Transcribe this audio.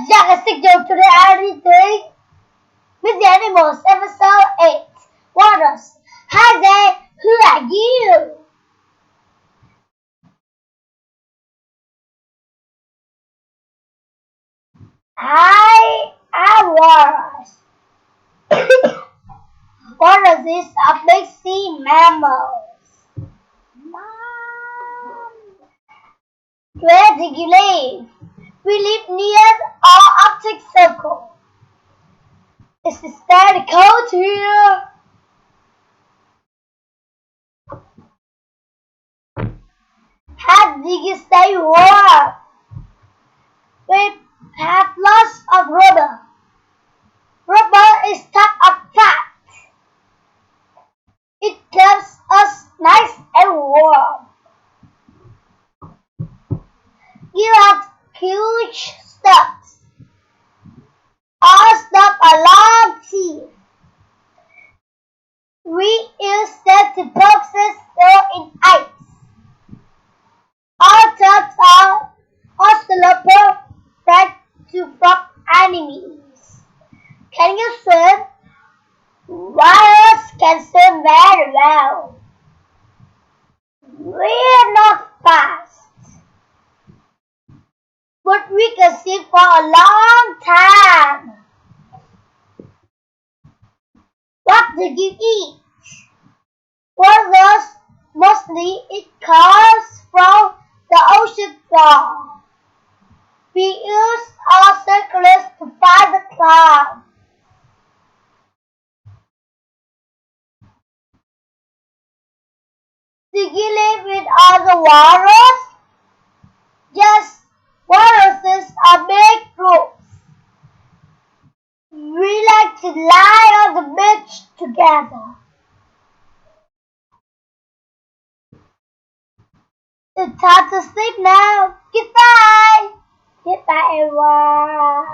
Jack and Signal to the everything with the animals, episode 8. Waters. Hi there, who are you? I am Waters. Waters is a big sea mammal. Where do you live? We live near our Arctic Circle. It's very cold here. How do you stay warm? We have lots of rubber. Rubber is type of fat. It keeps us nice and warm. You have huge stumps. Our stumps are long teeth. We use them to process oil in ice. Our stumps are osteoporotic to from enemies. Can you swim? Whales can swim very well. We're not fast, but we can swim for a long time. What do you eat? Whales mostly eat comes from the ocean floor. We use our circles to find the cloud. Do you live in other waters? Yes, walruses are big groups. We like to lie on the beach together. It's time to sleep now. Goodbye. Goodbye, everyone.